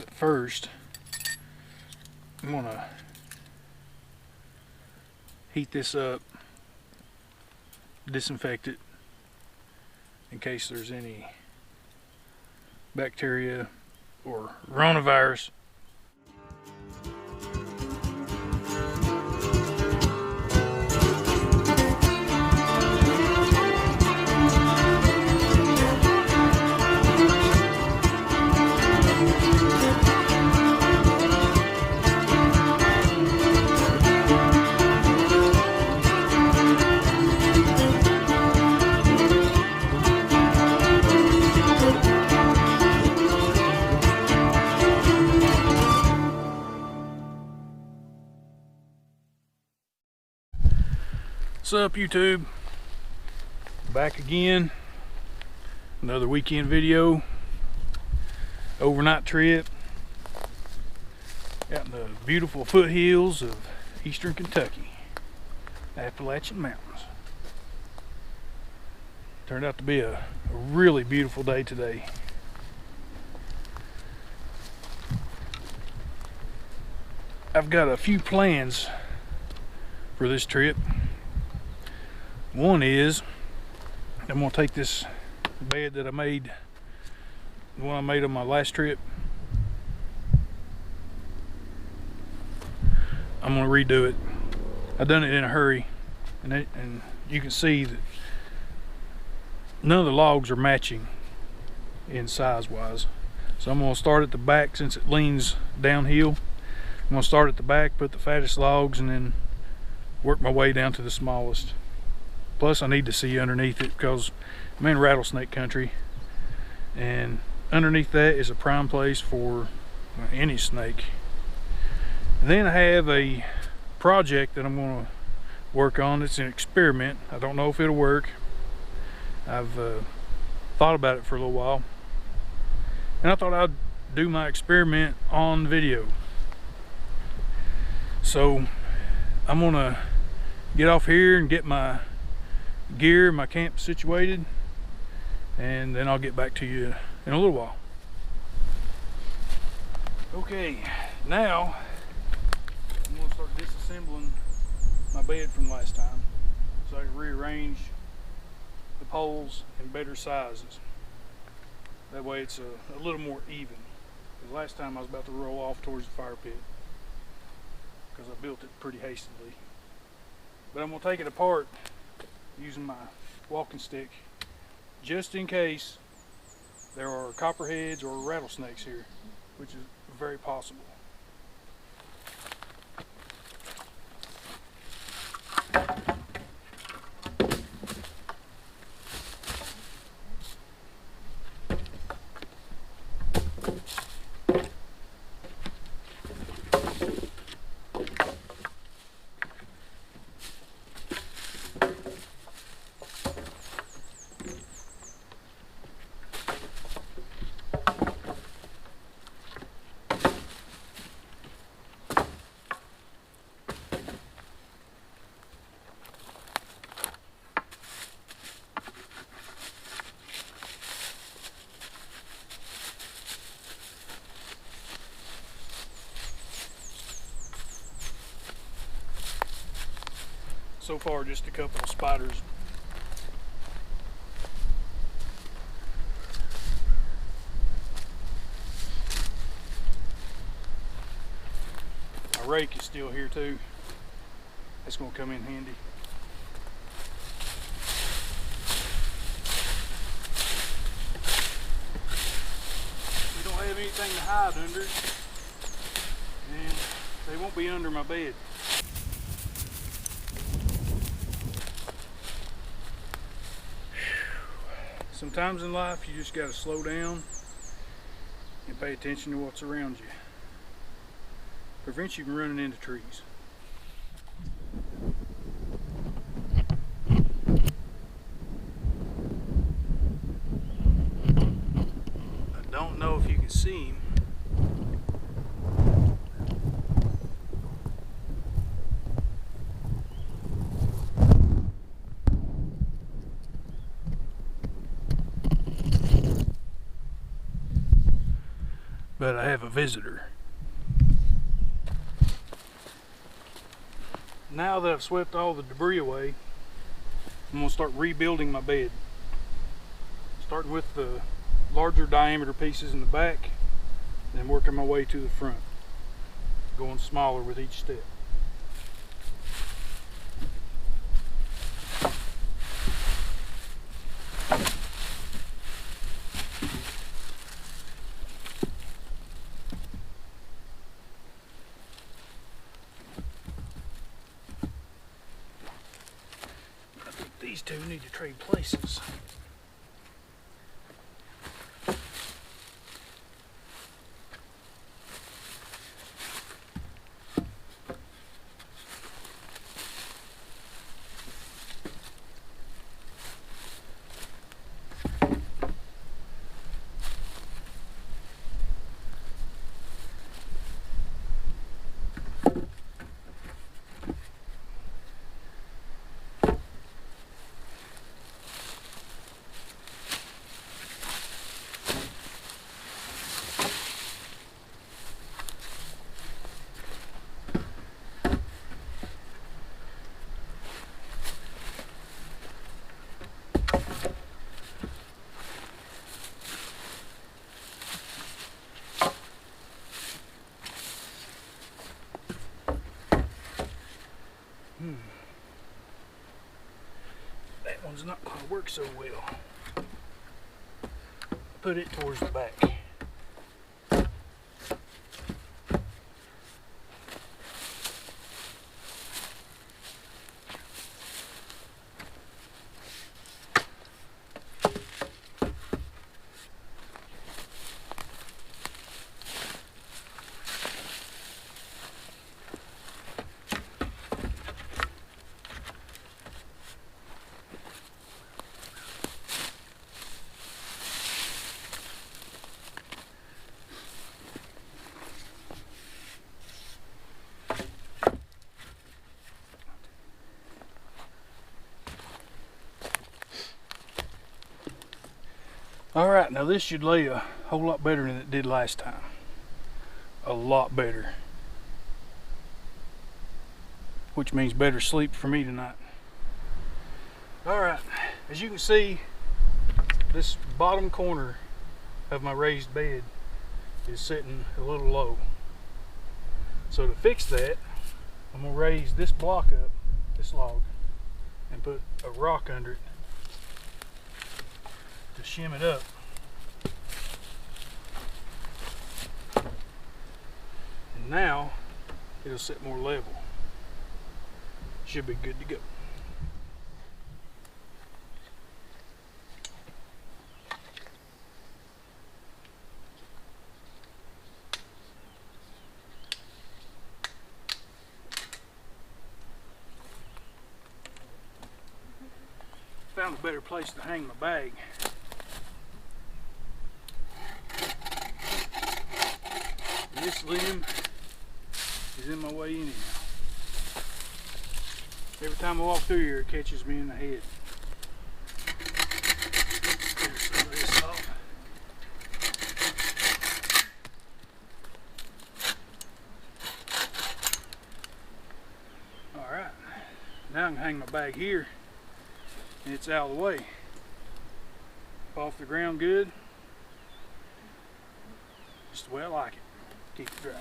But first, I'm gonna heat this up, disinfect it in case there's any bacteria or coronavirus. What's up, YouTube? Back again. Another weekend video. Overnight trip out in the beautiful foothills of eastern Kentucky, Appalachian Mountains. Turned out to be a really beautiful day today. I've got a few plans for this trip. One is I'm going to take this bed that I made, the one I made on my last trip. I'm going to redo it. I done it in a hurry, and you can see that none of the logs are matching in size wise. So I'm going to start at the back since it leans downhill. I'm going to start at the back, put the fattest logs, and then work my way down to the smallest. Plus I need to see underneath it because I'm in rattlesnake country, and underneath that is a prime place for any snake. And then I have a project that I'm going to work on. It's an experiment. I don't know if it'll work. I've thought about it for a little while, and I thought I'd do my experiment on video. So I'm going to get off here and get my gear, my camp situated, and then I'll get back to you in a little while. Okay, now I'm going to start disassembling my bed from last time so I can rearrange the poles in better sizes. That way it's a little more even. The last time I was about to roll off towards the fire pit because I built it pretty hastily. But I'm going to take it apart using my walking stick just in case there are copperheads or rattlesnakes here, which is very possible. So far, just a couple of spiders. My rake is still here too. That's going to come in handy. We don't have anything to hide under, and they won't be under my bed. Sometimes in life you just got to slow down and pay attention to what's around you. Prevents you from running into trees. I don't know if you can see him. but I have a visitor. Now that I've swept all the debris away, I'm going to start rebuilding my bed. Starting with the larger diameter pieces in the back, then working my way to the front, going smaller with each step. I think these two need to trade places. That one's not going to work so well. Put it towards the back. Alright, now this should lay a whole lot better than it did last time. A lot better. Which means better sleep for me tonight. Alright, as you can see, this bottom corner of my raised bed is sitting a little low. So to fix that, I'm going to raise this block up, this log, and put a rock under it to shim it up. And now it'll sit more level. Should be good to go. Found a better place to hang my bag. This limb is in my way anyhow. Every time I walk through here, it catches me in the head. Clear some of this off. Alright, now I can hang my bag here and it's out of the way. Off the ground good. Just the way I like it. Keep it dry.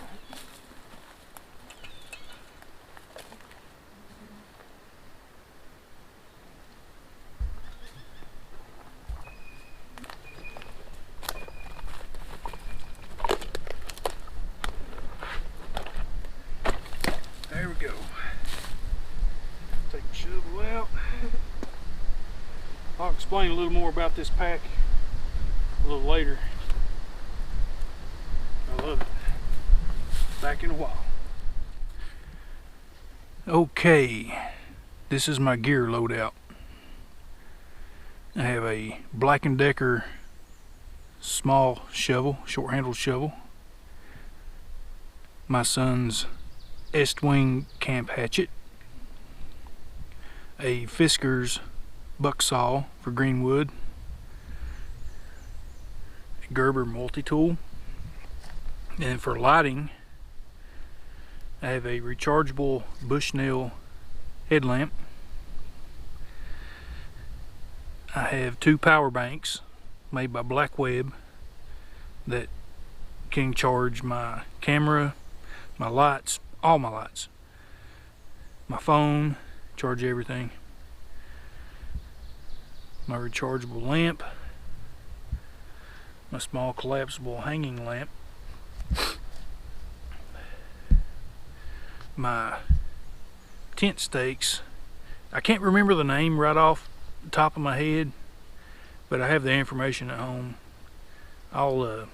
There we go. Take the shovel out. I'll explain a little more about this pack a little later. I love it. Back in a while. Okay, this is my gear loadout. I have a Black & Decker small shovel, short-handled shovel. My son's Estwing camp hatchet. A Fisker's buck saw for greenwood. A Gerber multi-tool. And for lighting, I have a rechargeable Bushnell headlamp. I have 2 power banks made by Blackweb that can charge my camera, my lights, all my lights, my phone, charge everything. My rechargeable lamp, my small collapsible hanging lamp, my tent stakes. I can't remember the name right off the top of my head, but I have the information at home. I'll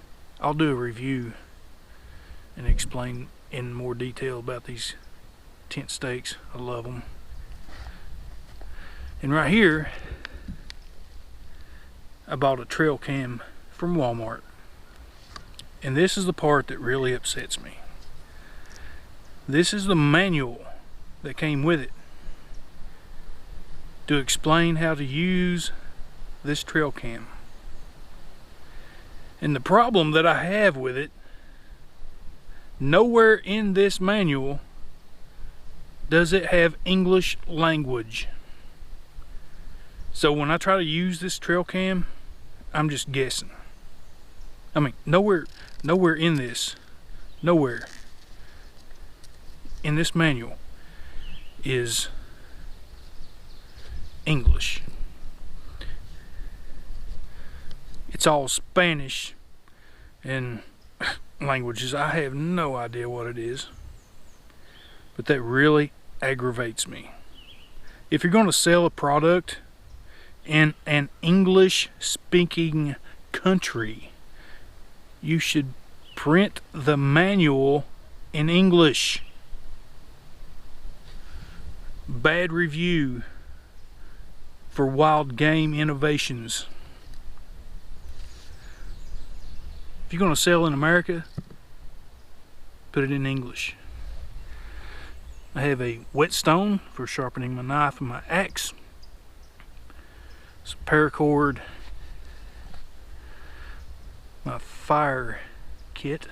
do a review and explain in more detail about these tent stakes. I love them. And right here, I bought a trail cam from Walmart. And this is the part that really upsets me. This is the manual that came with it to explain how to use this trail cam. And the problem that I have with it, nowhere in this manual does it have English language. So when I try to use this trail cam, I'm just guessing. I mean, nowhere in this manual is English. It's all Spanish and languages. I have no idea what it is, but that really aggravates me. If you're going to sell a product in an English speaking country, you should print the manual in English. Bad review for Wild Game Innovations. If you're going to sell in America, put it in English. I have a whetstone for sharpening my knife and my axe. Some paracord. My fire kit,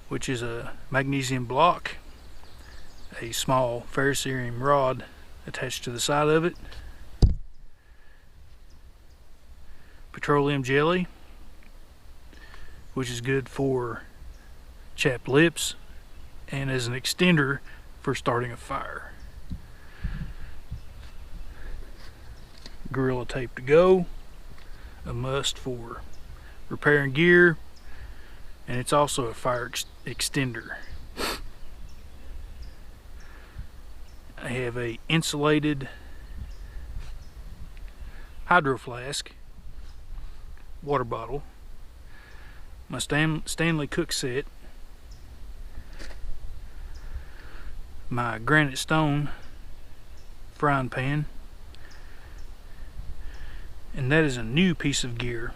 which is a magnesium block, a small ferrocerium rod attached to the side of it, petroleum jelly, which is good for chapped lips and as an extender for starting a fire. Gorilla tape to go, a must for repairing gear, and it's also a fire extender. I have a insulated hydro flask, water bottle, my Stanley cook set, my granite stone frying pan, and that is a new piece of gear.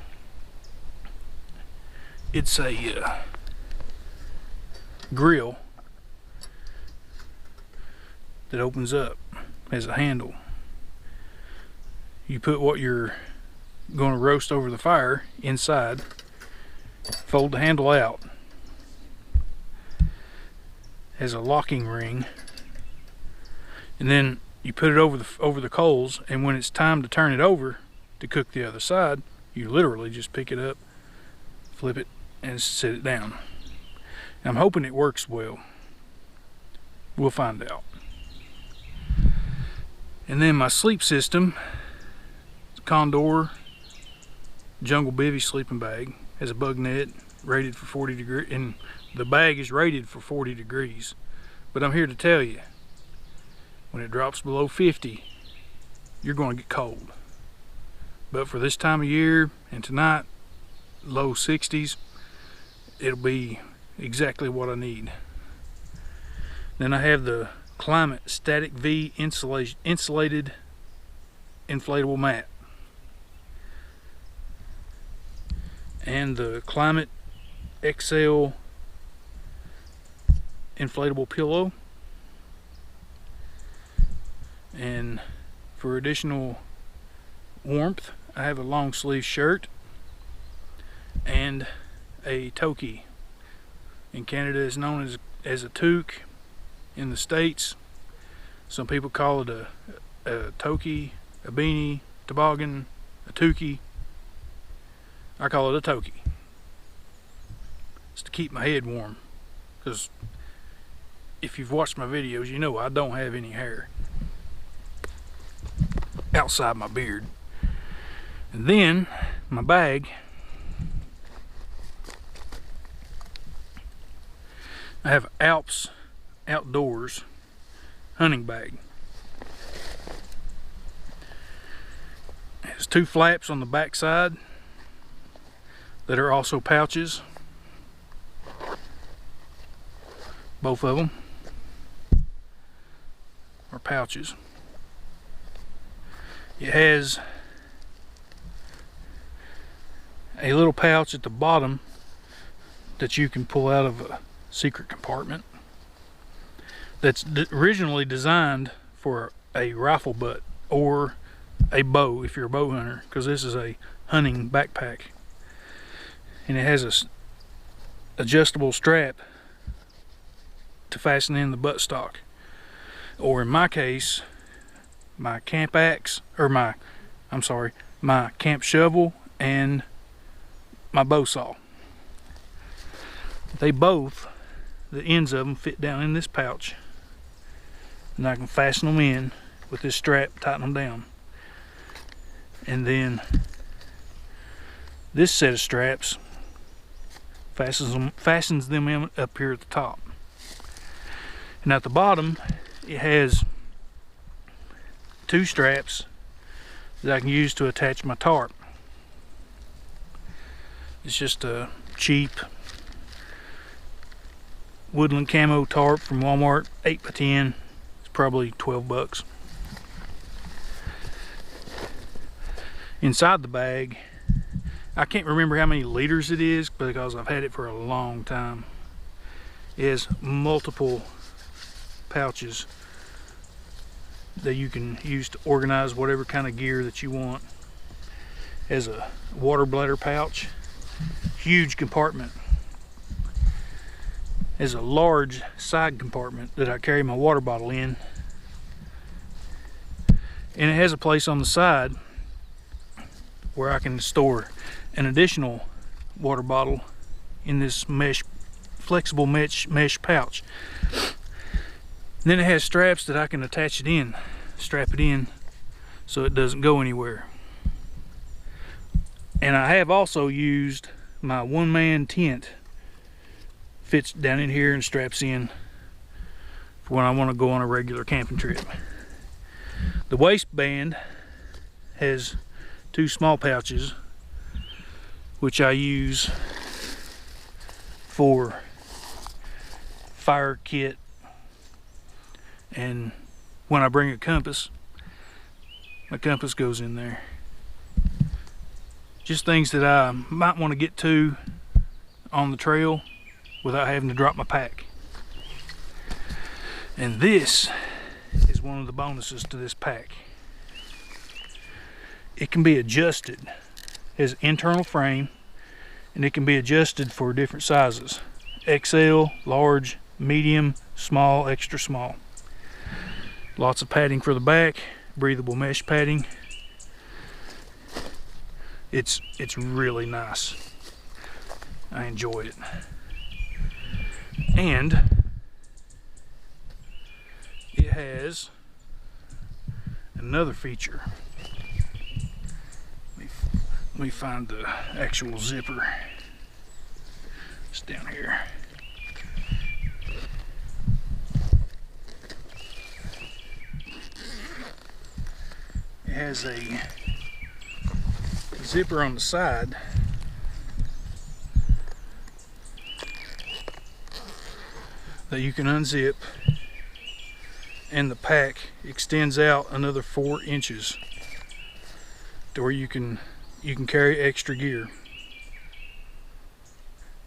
It's a grill that opens up, has a handle. You put what you're going to roast over the fire inside, fold the handle out, has a locking ring, and then you put it over the coals, and when it's time to turn it over to cook the other side, you literally just pick it up, flip it, and set it down. I'm hoping it works well. We'll find out. And then my sleep system, Condor Jungle Bivy sleeping bag, has a bug net rated for 40 degrees, and the bag is rated for 40 degrees. But I'm here to tell you, when it drops below 50, you're going to get cold. But for this time of year and tonight, low 60s, it'll be exactly what I need. Then I have the Climate Static V insulated inflatable mat, and the Climate XL inflatable pillow. And for additional warmth, I have a long sleeve shirt and a toki In Canada, it's known as a toque. In the States, some people call it a toque, a beanie, toboggan, a toque. I call it a toque. It's to keep my head warm, because if you've watched my videos, you know I don't have any hair outside my beard. And then my bag, I have Alps Outdoors hunting bag. It has 2 flaps on the back side that are also pouches, both of them are pouches. It has a little pouch at the bottom that you can pull out of a secret compartment that's originally designed for a rifle butt or a bow if you're a bow hunter, because this is a hunting backpack. And it has a adjustable strap to fasten in the buttstock, or in my case, my camp axe, or my camp shovel and my bow saw. They both, the ends of them, fit down in this pouch, and I can fasten them in with this strap, tighten them down. And then this set of straps fastens them in up here at the top. And at the bottom, it has 2 straps that I can use to attach my tarp. It's just a cheap woodland camo tarp from Walmart, 8x10. It's probably 12 bucks. Inside the bag, I can't remember how many liters it is because I've had it for a long time. It has multiple pouches that you can use to organize whatever kind of gear that you want. It has a water bladder pouch, huge compartment. It has a large side compartment that I carry my water bottle in, and it has a place on the side where I can store an additional water bottle in this flexible mesh pouch. And then it has straps that I can attach it in, strap it in so it doesn't go anywhere. And I have also used my one-man tent, fits down in here and straps in for when I want to go on a regular camping trip. The waistband has 2 small pouches, which I use for fire kit, and when I bring a compass, my compass goes in there. Just things that I might want to get to on the trail without having to drop my pack. And this is one of the bonuses to this pack. It can be adjusted. It has an internal frame, and it can be adjusted for different sizes: XL, large, medium, small, extra small. Lots of padding for the back, breathable mesh padding. It's really nice. I enjoy it. And it has another feature. Let me find the actual zipper. It's down here. It has a zipper on the side that you can unzip, and the pack extends out another 4 inches to where you can carry extra gear.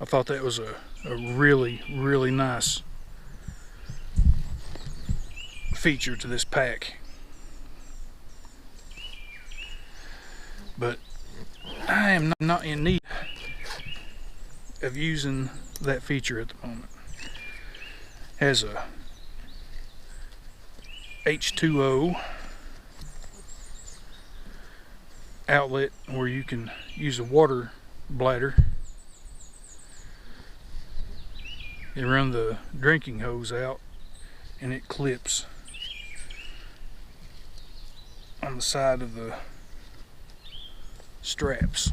I thought that was a really nice feature to this pack. But I am not in need of using that feature at the moment. Has a H2O outlet where you can use a water bladder and run the drinking hose out, and it clips on the side of the straps.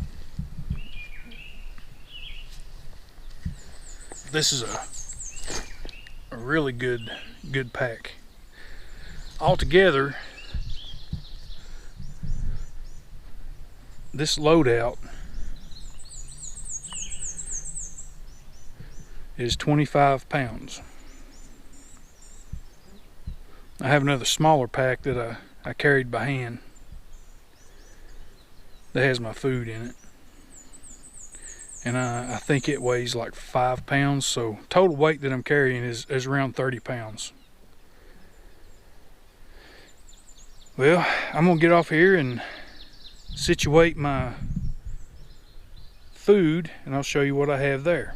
This is a really good pack. Altogether, this loadout is 25 pounds. I have another smaller pack that I carried by hand that has my food in it, and I think it weighs like 5 pounds, so total weight that I'm carrying is around 30 pounds. Well, I'm gonna get off here and situate my food, and I'll show you what I have there.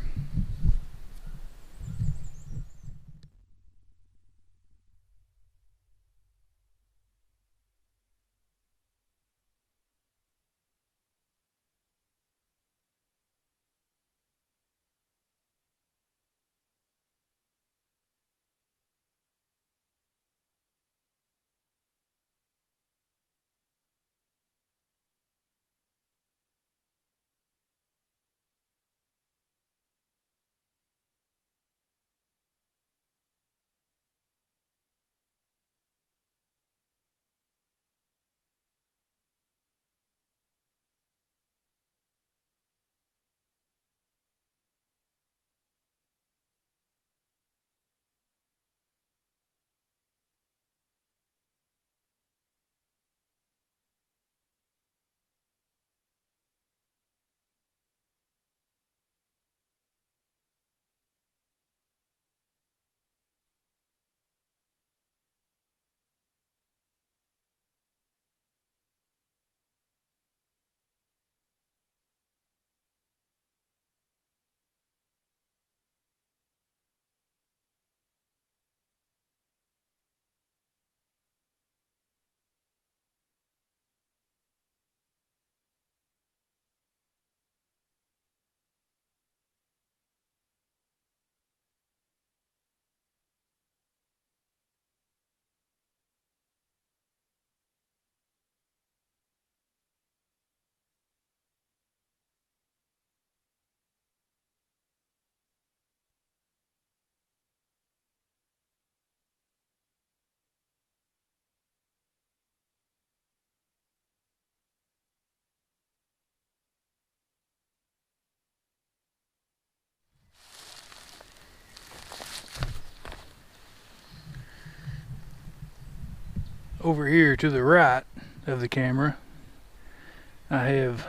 Over here to the right of the camera, I have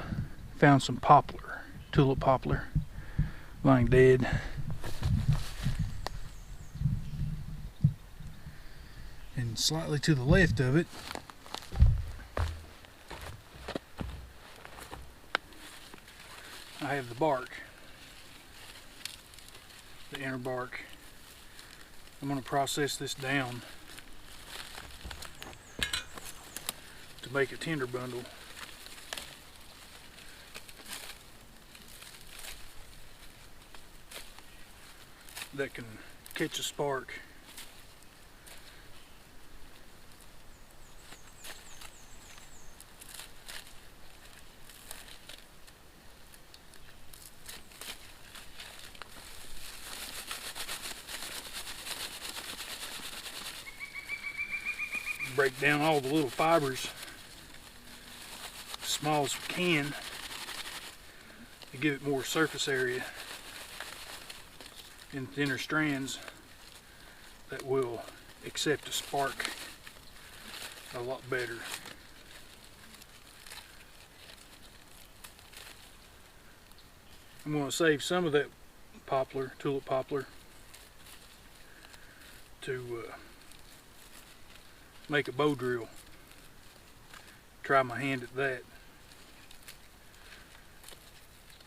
found some poplar, tulip poplar, lying dead. And slightly to the left of it, I have the bark, the inner bark. I'm going to process this down to make a tinder bundle. That can catch a spark. Break down all the little fibers as small as we can to give it more surface area in thinner strands that will accept a spark a lot better. I'm going to save some of that poplar, tulip poplar, to make a bow drill. Try my hand at that.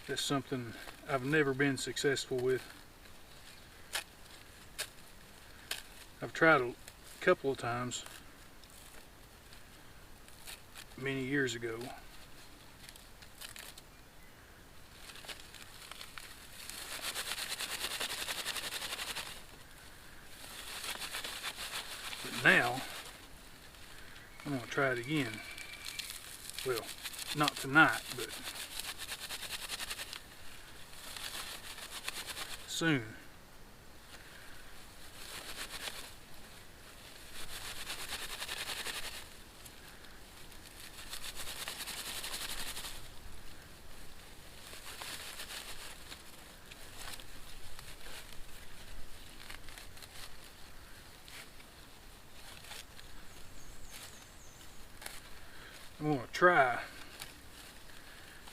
That's something I've never been successful with. I've tried a couple of times many years ago. But now I'm going to try it again. Well, not tonight, but soon. I'm going to try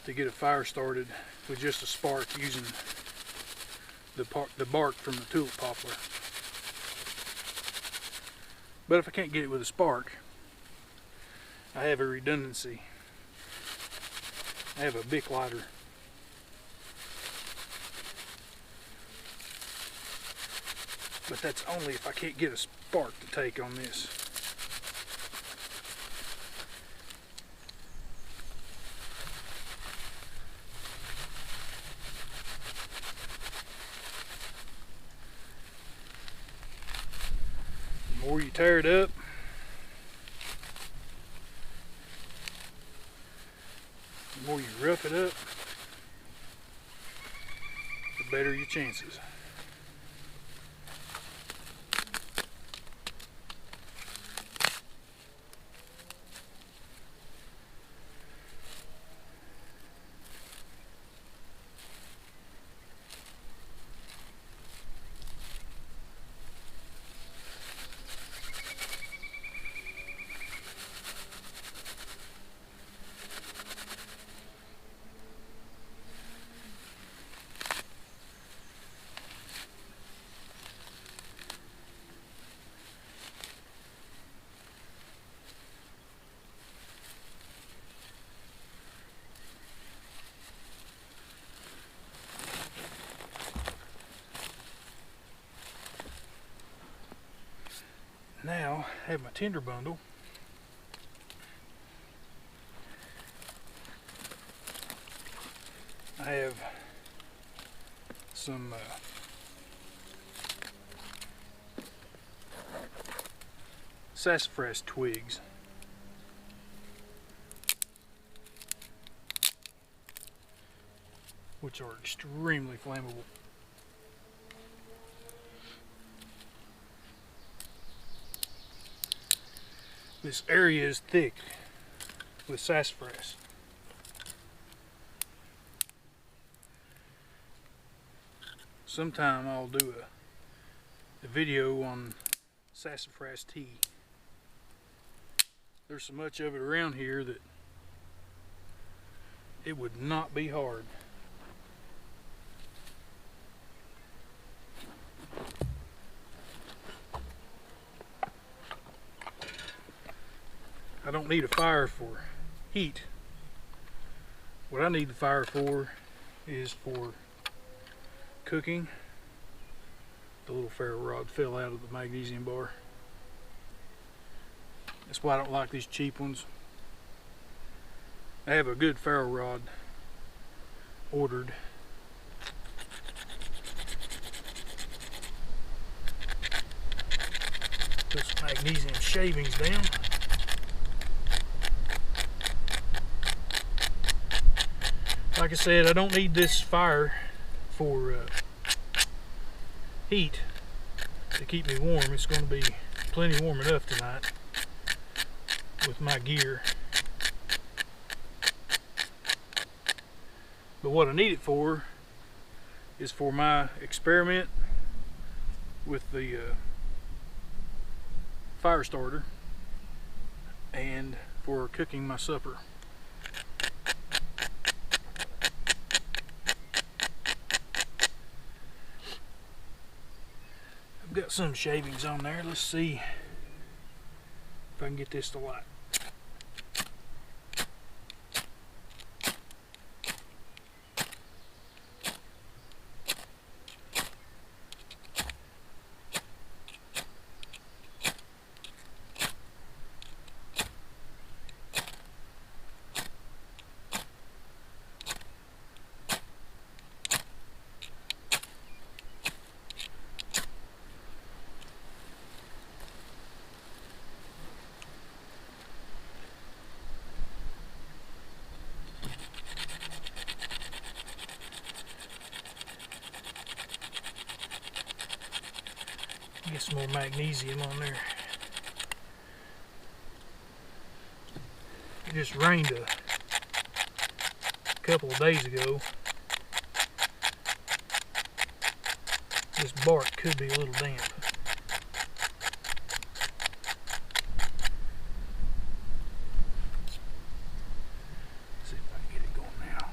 to get a fire started with just a spark using the bark from the tulip poplar. But if I can't get it with a spark, I have a redundancy. I have a Bic lighter. But that's only if I can't get a spark to take on this. The more you tear it up, the more you rough it up, the better your chances. Now I have my tinder bundle. I have some sassafras twigs. Which are extremely flammable. This area is thick with sassafras. Sometime I'll do a video on sassafras tea. There's so much of it around here that it would not be hard. I don't need a fire for heat. What I need the fire for is for cooking. The little ferro rod fell out of the magnesium bar. That's why I don't like these cheap ones. I have a good ferro rod ordered. Put some magnesium shavings down. Like I said, I don't need this fire for heat to keep me warm. It's going to be plenty warm enough tonight with my gear. But what I need it for is for my experiment with the fire starter and for cooking my supper. I've got some shavings on there. Let's see if I can get this to light. Get some more magnesium on there. It just rained a couple of days ago. This bark could be a little damp. Let's see if I can get it going now.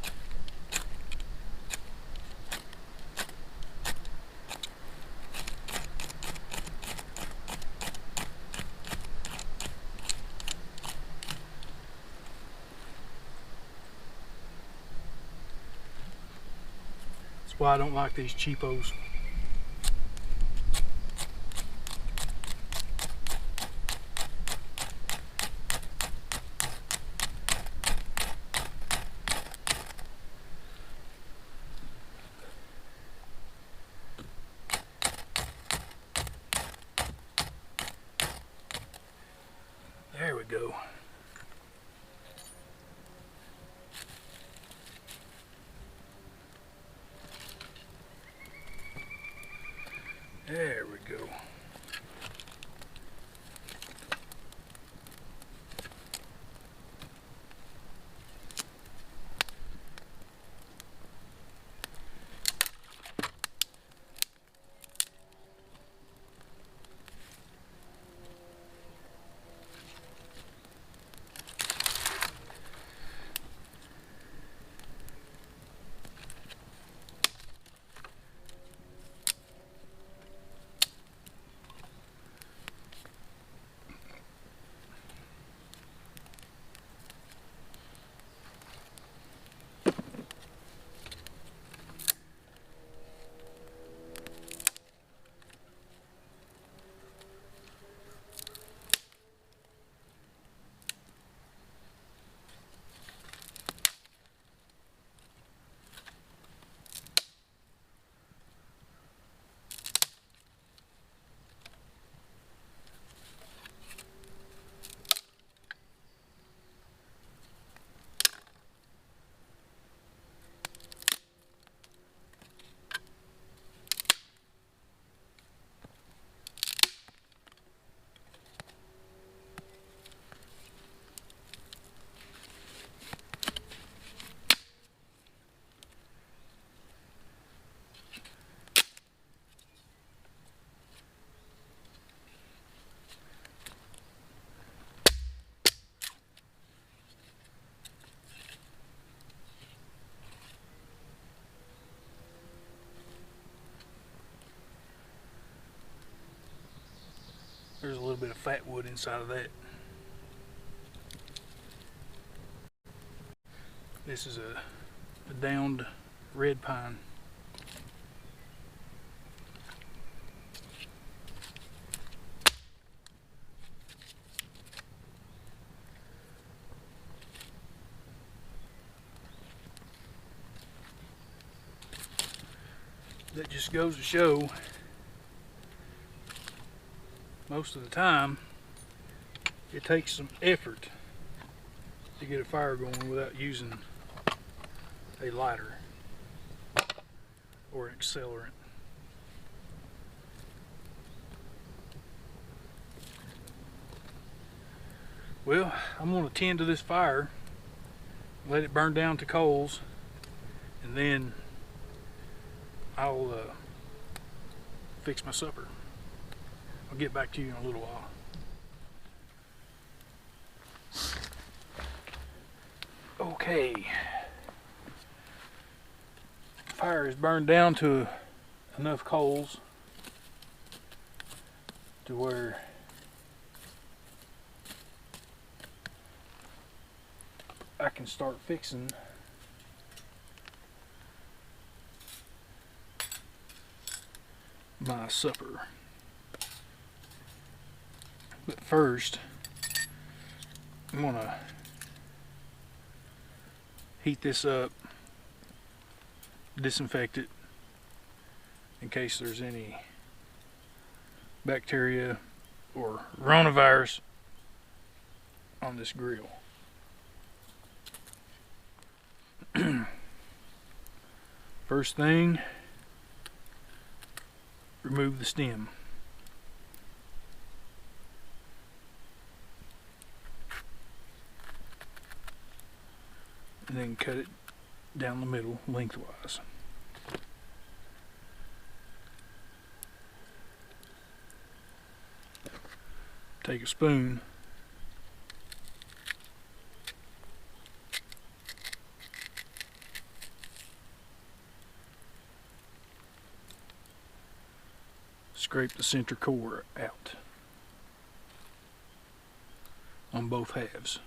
That's why I don't like these cheapos. There we go. There we go. There's a little bit of fat wood inside of that. This is a downed red pine. That just goes to show, most of the time it takes some effort to get a fire going without using a lighter or an accelerant. Well, I'm going to tend to this fire, let it burn down to coals, and then I'll fix my supper. I'll get back to you in a little while. Okay. Fire is burned down to enough coals to where I can start fixing my supper. But first, I'm gonna heat this up, disinfect it in case there's any bacteria or coronavirus on this grill. First thing, remove the stem. and then cut it down the middle lengthwise. Take a spoon, scrape the center core out on both halves.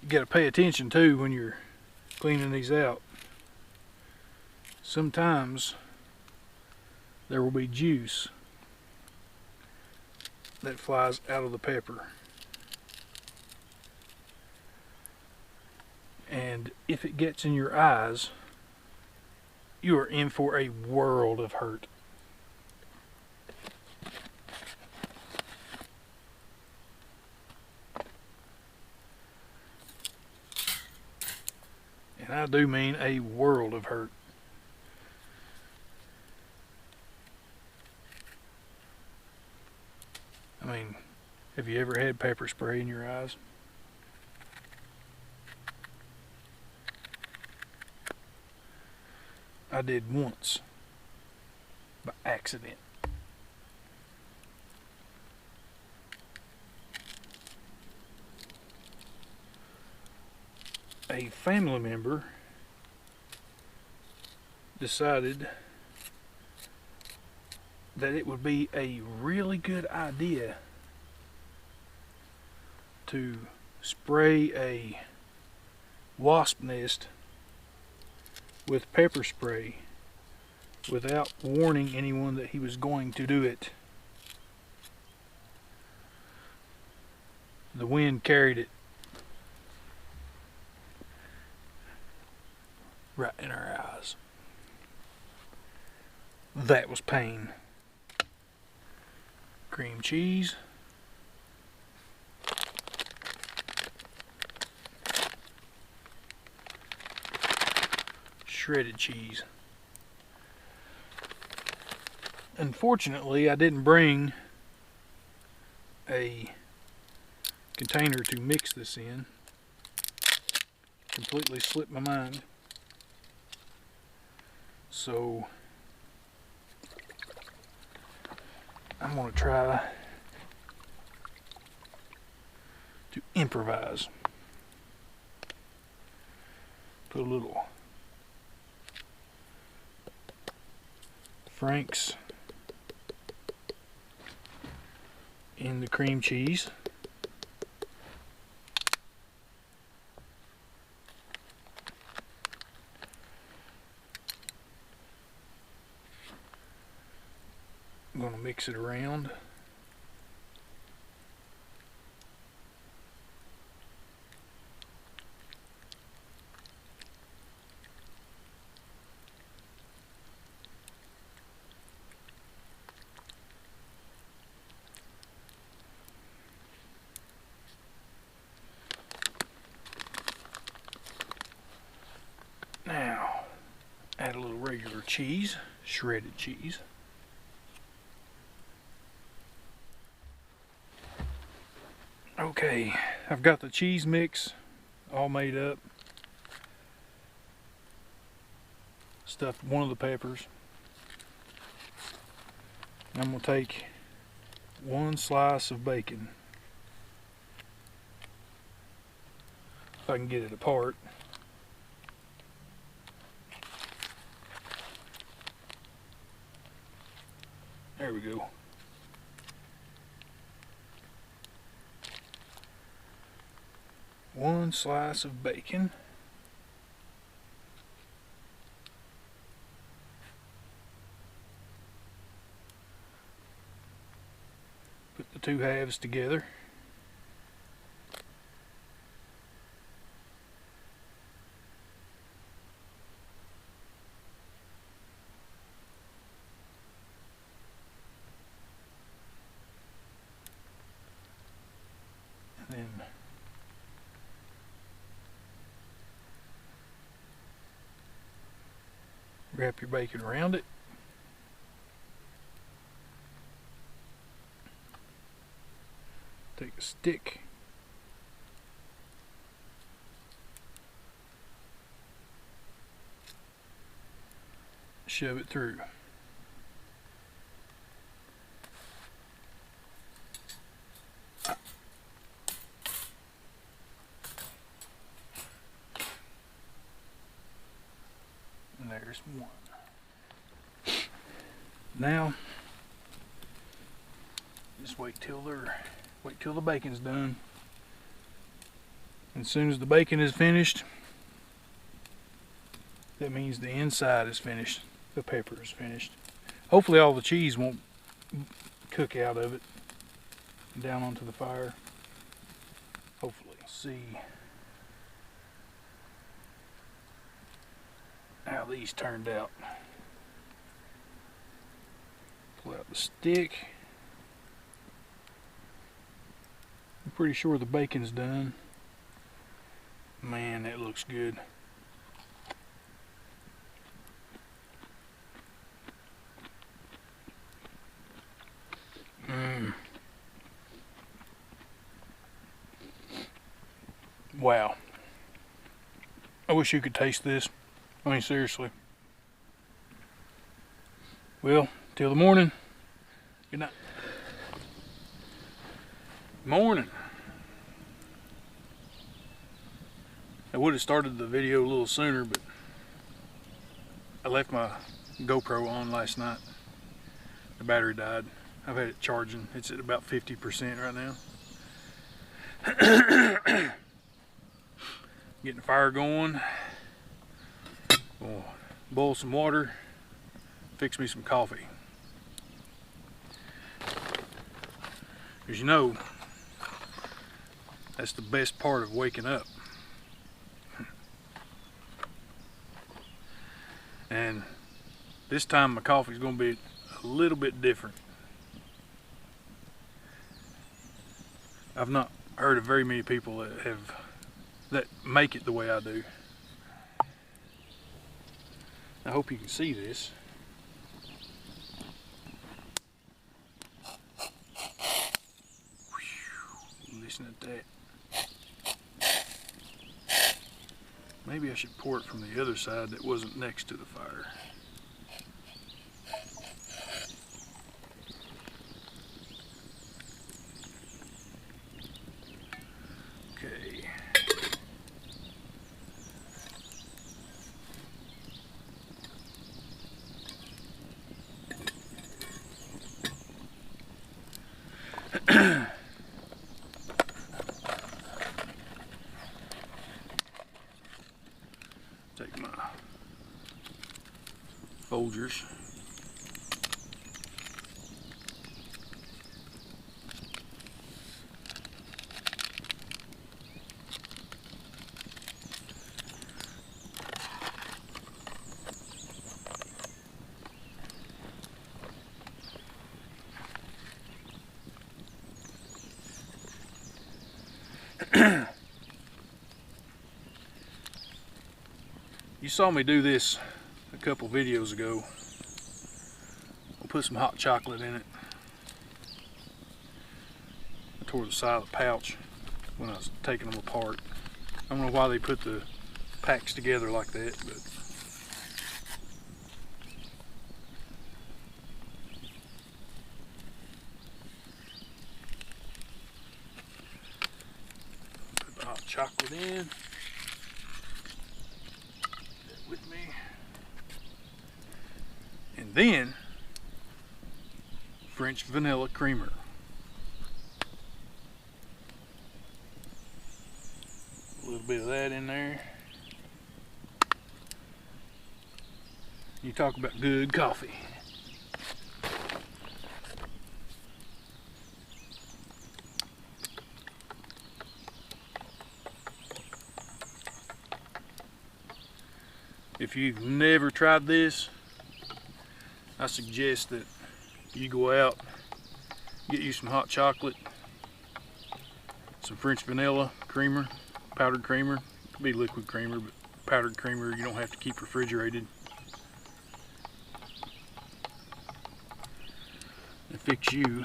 You got to pay attention too when you're cleaning these out. Sometimes there will be juice that flies out of the pepper, and if it gets in your eyes, you are in for a world of hurt. And I do mean a world of hurt. I mean, have you ever had pepper spray in your eyes? I did once, by accident. A family member decided that it would be a really good idea to spray a wasp nest with pepper spray without warning anyone that he was going to do it. The wind carried it right in our eyes. That was pain. Cream cheese. Shredded cheese. Unfortunately, I didn't bring a container to mix this in. Completely slipped my mind. So I'm going to try to improvise. Put a little Frank's in the cream cheese. I'm going to mix it around. Now, add a little regular cheese, shredded cheese. Okay, I've got the cheese mix all made up. Stuffed one of the peppers. I'm going to take one slice of bacon. If I can get it apart. There we go. One slice of bacon. Put the two halves together. And then wrap your bacon around it. Take a stick, shove it through. And there's one. Now, just wait till the bacon's done. And as soon as the bacon is finished, that means the inside is finished. The pepper is finished. Hopefully all the cheese won't cook out of it down onto the fire. Hopefully. See how these turned out. Pull out the stick. I'm pretty sure the bacon's done. Man, that looks good. Wow. I wish you could taste this. I mean, seriously. Well, till the morning. Good night. Morning. I would have started the video a little sooner, but I left my GoPro on last night. The battery died. I've had it charging. It's at about 50% right now. Getting the fire going. We'll boil some water. Fix me some coffee. As you know, that's the best part of waking up. And this time my coffee is going to be a little bit different. I've not heard of very many people that make it the way I do. I hope you can see this. Whew, listen to that. Maybe I should pour it from the other side that wasn't next to the fire. Okay. Take my Folgers. You saw me do this a couple videos ago. We'll put some hot chocolate in it. I tore the side of the pouch when I was taking them apart. I don't know why they put the packs together like that, but put the hot chocolate in. With me, and then French vanilla creamer. A little bit of that in there. You talk about good coffee. If you've never tried this, I suggest that you go out, get you some hot chocolate, some French vanilla creamer, powdered creamer. It could be liquid creamer, but powdered creamer you don't have to keep refrigerated. And fix you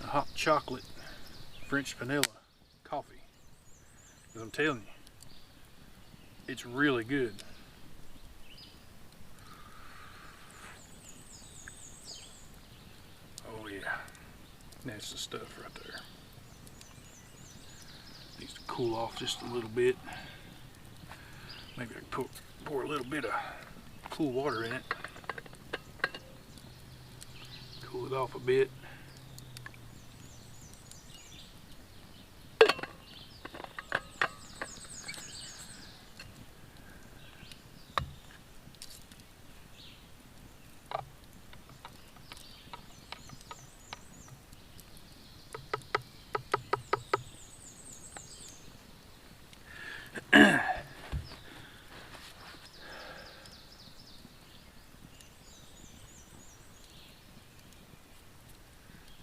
a hot chocolate French vanilla coffee, because I'm telling you, it's really good. Oh yeah, that's the stuff right there. Needs to cool off just a little bit. Maybe I can pour a little bit of cool water in it. Cool it off a bit.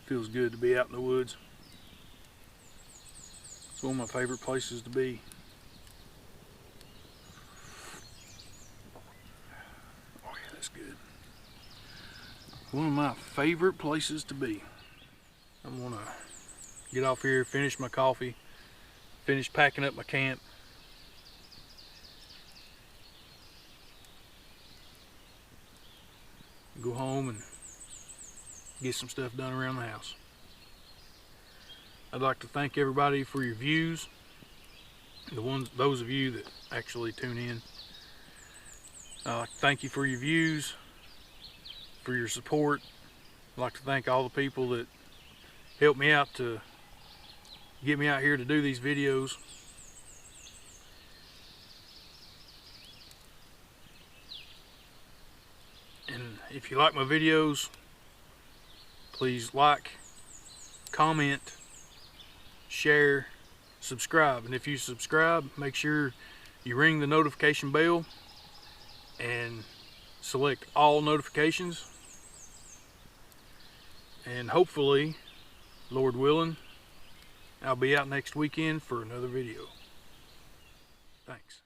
Feels good to be out in the woods. It's one of my favorite places to be. Oh yeah, that's good. One of my favorite places to be. I'm gonna get off here, finish my coffee, finish packing up my camp. Go home and get some stuff done around the house. I'd like to thank everybody for your views, those of you that actually tune in. Thank you for your views, for your support. I'd like to thank all the people that helped me out to get me out here to do these videos. And if you like my videos, please like, comment, share, subscribe. And if you subscribe, make sure you ring the notification bell and select all notifications. And hopefully, Lord willing, I'll be out next weekend for another video. Thanks.